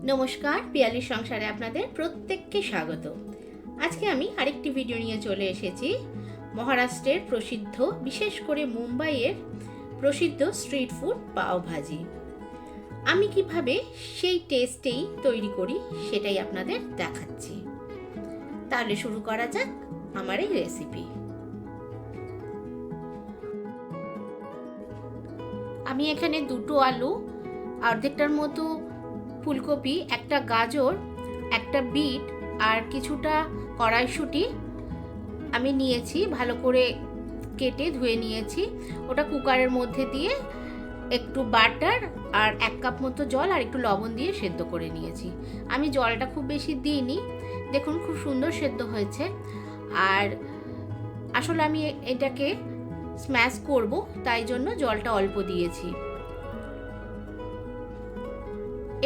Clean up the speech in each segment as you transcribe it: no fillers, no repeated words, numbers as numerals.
নমস্কার, পিয়ালির সংসারে আপনাদের প্রত্যেককে স্বাগত। আজকে আমি আরেকটি ভিডিও নিয়ে চলে এসেছি। মহারাষ্ট্রের প্রসিদ্ধ, বিশেষ করে মুম্বাইয়ের প্রসিদ্ধ স্ট্রিট ফুড পাওভাজি। আমি কিভাবে সেই টেস্টেই তৈরি করি সেটাই আপনাদের দেখাচ্ছি। তাহলে শুরু করা যাক আমার এই রেসিপি। আমি এখানে দুটো আলু, অর্ধেকটার মতো ফুলকপি, একটা গাজর, একটা বিট আর কিছুটা কড়াইশুঁটি আমি নিয়েছি, ভালো করে কেটে ধুয়ে নিয়েছি। ওটা কুকারের মধ্যে দিয়ে একটু বাটার আর 1 কাপ মতো জল আর একটু লবণ দিয়ে সেদ্ধ করে নিয়েছি। আমি জলটা খুব বেশি দিইনি, দেখুন খুব সুন্দর সেদ্ধ হয়েছে। আর আসলে আমি এটাকে স্ম্যাশ করব, তাই জন্য জলটা অল্প দিয়েছি।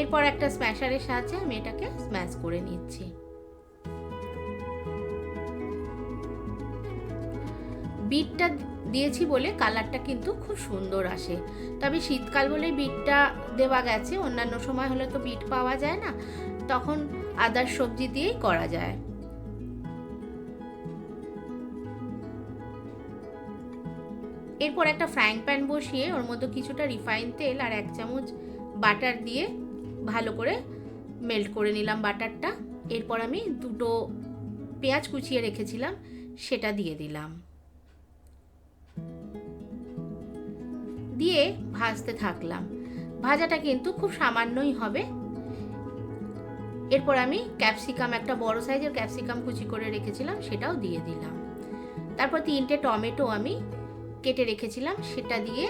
এরপর একটা স্ম্যাশারের সাহায্যে আমি এটাকে স্ম্যাশ করে নিচ্ছি। বিটটা দিয়েছি বলে কালারটা কিন্তু খুব সুন্দর আসে। তবে শীতকাল বলে বিটটা দেওয়া গেছে, অন্যান্য সময় হলে তো বিট পাওয়া যায় না, তখন আদার সবজি দিয়েই করা যায়। এরপর একটা ফ্রাইং প্যান বসিয়ে ওর মধ্যে কিছুটা রিফাইন তেল আর 1 চামচ বাটার দিয়ে ভালো করে মেল্ট করে নিলাম বাটারটা। এরপর আমি দুটো পেঁয়াজ কুচিয়ে রেখেছিলাম, সেটা দিয়ে দিলাম, দিয়ে ভাজতে থাকলাম। ভাজাটা কিন্তু খুব সামান্যই হবে। এরপর আমি ক্যাপসিকাম, একটা বড় সাইজের ক্যাপসিকাম কুচি করে রেখেছিলাম, সেটাও দিয়ে দিলাম। তারপর 3টে টমেটো আমি কেটে রেখেছিলাম, সেটা দিয়ে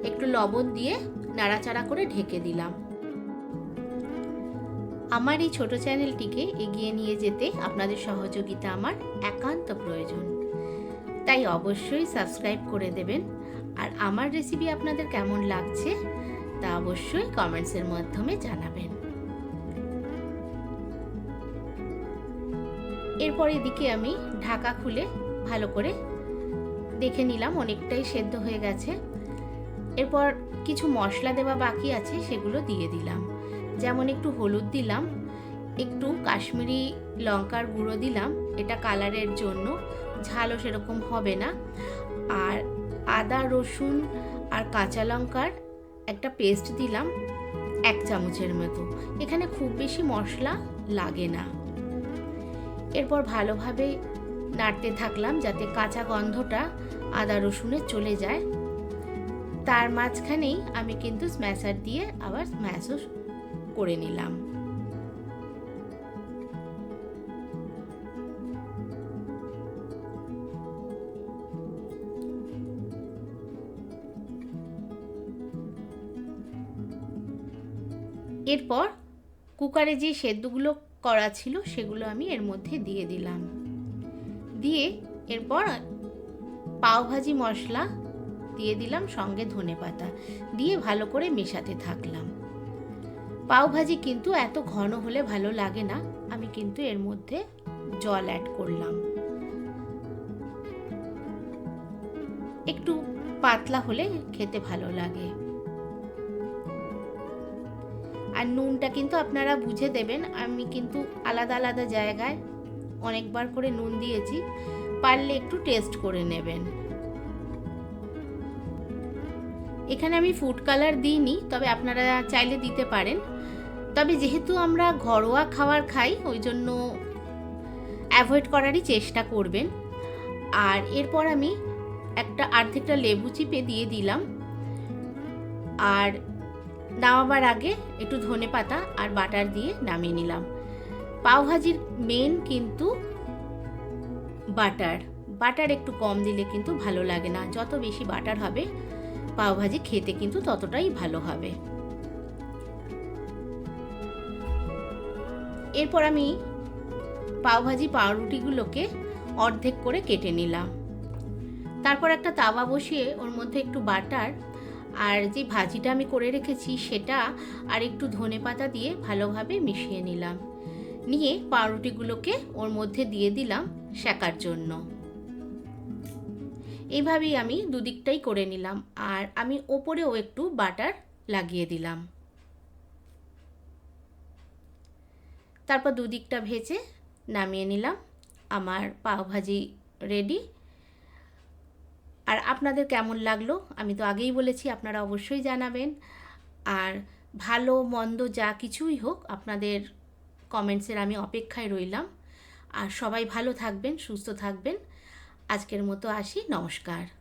একটু লবণ দিয়ে নাড়াচাড়া করে ঢেকে দিলাম। আমার এই ছোট চ্যানেলটিকে এগিয়ে নিয়ে যেতে আপনাদের সহযোগিতা আমার একান্ত প্রয়োজন, তাই অবশ্যই সাবস্ক্রাইব করে দেবেন। আর আমার রেসিপি আপনাদের কেমন লাগছে তা অবশ্যই কমেন্টসের মাধ্যমে জানাবেন। এরপর এদিকে আমি ঢাকা খুলে ভালো করে দেখে নিলাম, অনেকটাই সেদ্ধ হয়ে গেছে। এরপর কিছু মশলা দেওয়া বাকি আছে, সেগুলো দিয়ে দিলাম। যেমন একটু হলুদ দিলাম, একটু কাশ্মীরি লঙ্কার গুঁড়ো দিলাম, এটা কালারের জন্য, ঝালও সেরকম হবে না। আর আদা, রসুন আর কাঁচা লঙ্কার একটা পেস্ট দিলাম 1 চামচের মতো। এখানে খুব বেশি মশলা লাগে না। এরপর ভালোভাবে নাড়তে থাকলাম যাতে কাঁচা গন্ধটা আদা রসুনের চলে যায়। তার মাঝখানেই আমি কিন্তু স্ম্যাশার দিয়ে আবার স্ম্যাশও করে নিলাম। এরপর কুকারে যে সেদ্ধগুলো করা ছিল সেগুলো আমি এর মধ্যে দিয়ে দিলাম, দিয়ে এরপর পাওভাজি মশলা দিয়ে দিলাম, সঙ্গে ধনেপাতা দিয়ে ভালো করে মেশাতে থাকলাম। পাওভাজি কিন্তু এত ঘন হলে ভালো লাগে না, আমি কিন্তু এর মধ্যে জল অ্যাড করলাম। একটু পাতলা হলে খেতে ভালো লাগে। আর নুনটা কিন্তু আপনারা বুঝে দেবেন, আমি কিন্তু আলাদা আলাদা জায়গায় অনেকবার করে নুন দিয়েছি, পারলে একটু টেস্ট করে নেবেন। এখানে আমি ফুড কালার দিইনি, তবে আপনারা চাইলে দিতে পারেন। তবে যেহেতু আমরা ঘরোয়া খাবার খাই, ওই জন্য অ্যাভয়েড করারই চেষ্টা করবেন। আর এরপর আমি অর্ধেকটা লেবু চিপে দিয়ে দিলাম। আর নামাবার আগে একটু ধনেপাতা আর বাটার দিয়ে নামিয়ে নিলাম। পাওভাজির মেন কিন্তু বাটার একটু কম দিলে কিন্তু ভালো লাগে না। যত বেশি বাটার হবে পাওভাজি খেতে কিন্তু ততটাই ভালো হবে। এরপর আমি পাওভাজি পাউরুটিগুলোকে অর্ধেক করে কেটে নিলাম। তারপর একটা তাওয়া বসিয়ে ওর মধ্যে একটু বাটার আর যে ভাজিটা আমি করে রেখেছি সেটা আর একটু ধনেপাতা দিয়ে ভালোভাবে মিশিয়ে নিলাম। নিয়ে পাউরুটিগুলোকে ওর মধ্যে দিয়ে দিলাম সেকার জন্য। এইভাবেই আমি দুদিকটাই করে নিলাম। আর আমি ওপরেও একটু বাটার লাগিয়ে দিলাম। তারপর দুদিকটা ভেজে নামিয়ে নিলাম। আমার পাওভাজি রেডি। আর আপনাদের কেমন লাগলো আমি তো আগেই বলেছি, আপনারা অবশ্যই জানাবেন। আর ভালো মন্দ যা কিছুই হোক আপনাদের কমেন্টসের আমি অপেক্ষায় রইলাম। আর সবাই ভালো থাকবেন, সুস্থ থাকবেন। আজকের মতো আসি, নমস্কার।